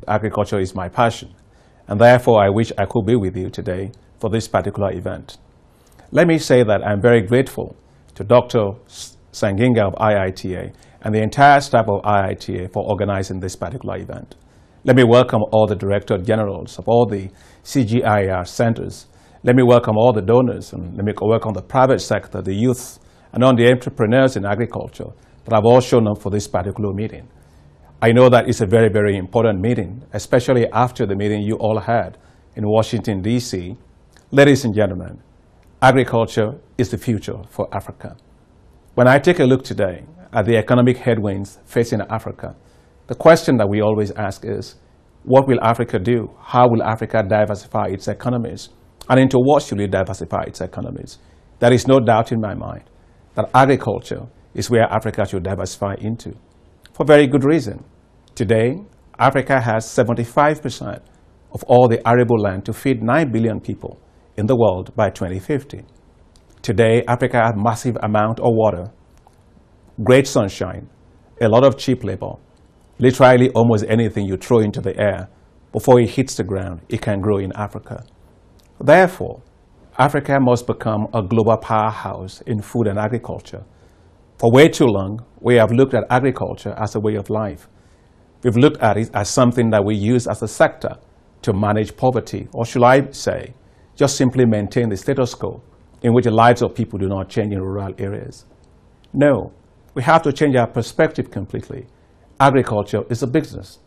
agriculture is my passion, and therefore I wish I could be with you today for this particular event. Let me say that I'm very grateful to Dr. Sanginga of IITA and the entire staff of IITA for organizing this particular event. Let me welcome all the Director Generals of all the CGIAR centers. Let me welcome all the donors, and let me welcome the private sector, the youth, and all the entrepreneurs in agriculture that have all shown up for this particular meeting. I know that it's a very, very important meeting, especially after the meeting you all had in Washington, D.C. Ladies and gentlemen, agriculture is the future for Africa. When I take a look today at the economic headwinds facing Africa, the question that we always ask is, what will Africa do? How will Africa diversify its economies? And into what should it diversify its economies? There is no doubt in my mind that agriculture is where Africa should diversify into, for very good reason. Today, Africa has 75% of all the arable land to feed 9 billion people in the world by 2050. Today, Africa has massive amount of water, great sunshine, a lot of cheap labor. Literally almost anything you throw into the air, before it hits the ground, it can grow in Africa. Therefore, Africa must become a global powerhouse in food and agriculture. For way too long, we have looked at agriculture as a way of life. We've looked at it as something that we use as a sector to manage poverty, or should I say, just simply maintain the status quo in which the lives of people do not change in rural areas. No, we have to change our perspective completely. Agriculture is a business.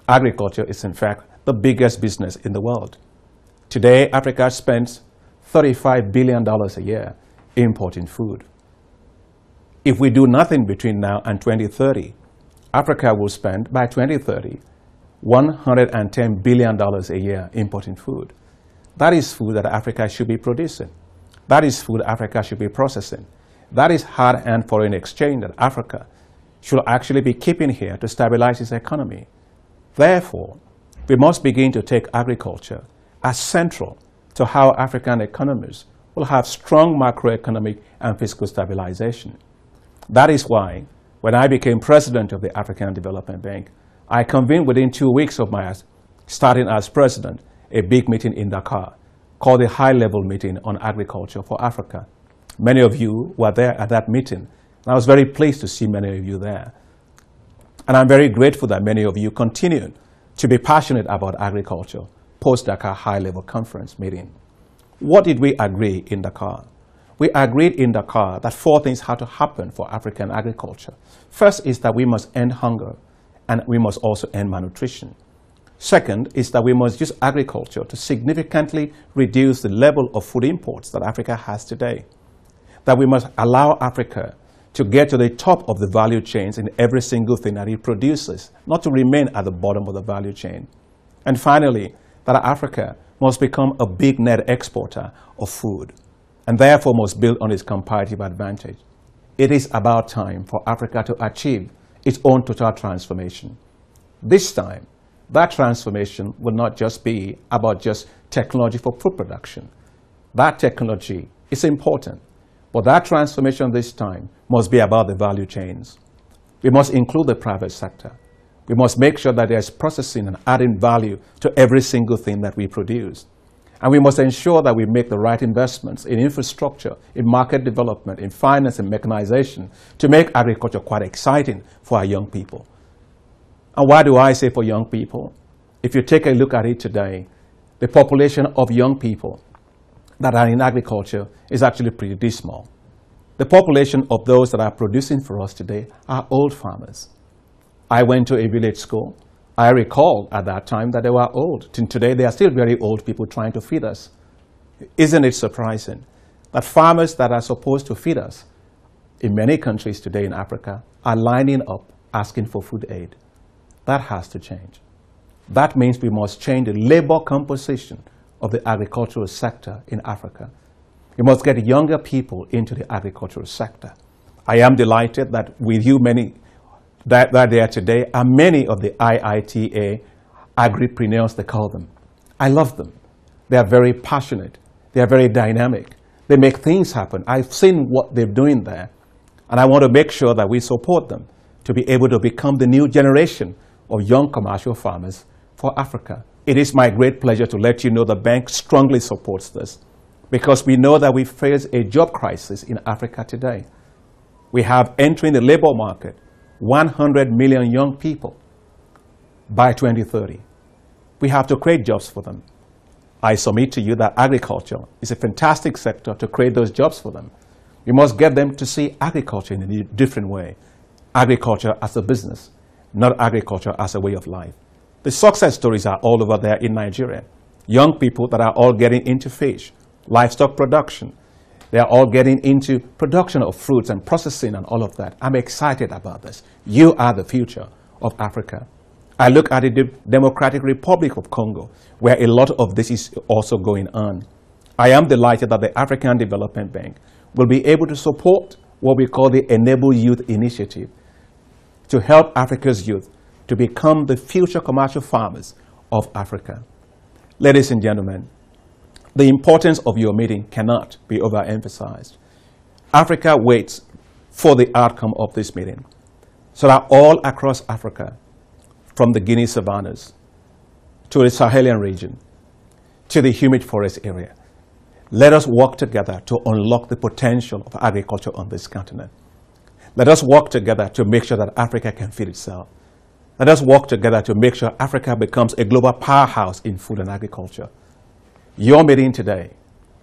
Agriculture is, in fact, the biggest business in the world. Today, Africa spends $35 billion a year importing food. If we do nothing between now and 2030, Africa will spend, by 2030, $110 billion a year importing food. That is food that Africa should be producing. That is food Africa should be processing. That is hard-earned foreign exchange that Africa should actually be keeping here to stabilize its economy. Therefore, we must begin to take agriculture as central to how African economies will have strong macroeconomic and fiscal stabilization. That is why, when I became president of the African Development Bank, I convened within 2 weeks of my starting as president a big meeting in Dakar called the High-Level Meeting on Agriculture for Africa. Many of you were there at that meeting. I was very pleased to see many of you there. And I'm very grateful that many of you continue to be passionate about agriculture post-Dakar High-Level Conference meeting. What did we agree in Dakar? We agreed in Dakar that 4 things had to happen for African agriculture. First is that we must end hunger, and we must also end malnutrition. Second is that we must use agriculture to significantly reduce the level of food imports that Africa has today. That we must allow Africa to get to the top of the value chains in every single thing that it produces, not to remain at the bottom of the value chain. And finally, that Africa must become a big net exporter of food, and therefore must build on its comparative advantage. It is about time for Africa to achieve its own total transformation. This time, that transformation will not just be about just technology for food production. That technology is important, but that transformation this time must be about the value chains. We must include the private sector. We must make sure that there's processing and adding value to every single thing that we produce. And we must ensure that we make the right investments in infrastructure, in market development, in finance and mechanization to make agriculture quite exciting for our young people. And why do I say for young people? If you take a look at it today, the population of young people that are in agriculture is actually pretty dismal. The population of those that are producing for us today are old farmers. I went to a village school. I recall at that time that they were old. Today, they are still very old people trying to feed us. Isn't it surprising that farmers that are supposed to feed us in many countries today in Africa are lining up asking for food aid? That has to change. That means we must change the labor composition of the agricultural sector in Africa. We must get younger people into the agricultural sector. I am delighted that with you many that there today are many of the IITA Agripreneurs, they call them. I love them. They are very passionate. They are very dynamic. They make things happen. I've seen what they're doing there, and I want to make sure that we support them to be able to become the new generation of young commercial farmers for Africa. It is my great pleasure to let you know the bank strongly supports this because we know that we face a job crisis in Africa today. We have entering the labor market 100 million young people by 2030. We have to create jobs for them. I submit to you that agriculture is a fantastic sector to create those jobs for them. We must get them to see agriculture in a different way. Agriculture as a business, not agriculture as a way of life. The success stories are all over there in Nigeria. Young people that are all getting into fish, livestock production. They are all getting into production of fruits and processing and all of that. I'm excited about this. You are the future of Africa. I look at the Democratic Republic of Congo, where a lot of this is also going on. I am delighted that the African Development Bank will be able to support what we call the Enable Youth Initiative to help Africa's youth to become the future commercial farmers of Africa. Ladies and gentlemen, the importance of your meeting cannot be overemphasized. Africa waits for the outcome of this meeting so that all across Africa, from the Guinea savannas to the Sahelian region to the humid forest area, let us work together to unlock the potential of agriculture on this continent. Let us work together to make sure that Africa can feed itself. Let us work together to make sure Africa becomes a global powerhouse in food and agriculture. Your meeting today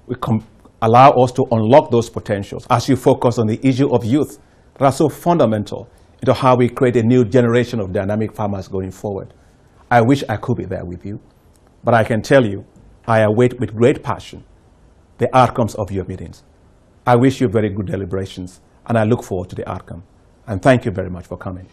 will allow us to unlock those potentials as you focus on the issue of youth that are so fundamental into how we create a new generation of dynamic farmers going forward. I wish I could be there with you, but I can tell you, I await with great passion the outcomes of your meetings. I wish you very good deliberations, and I look forward to the outcome. And thank you very much for coming.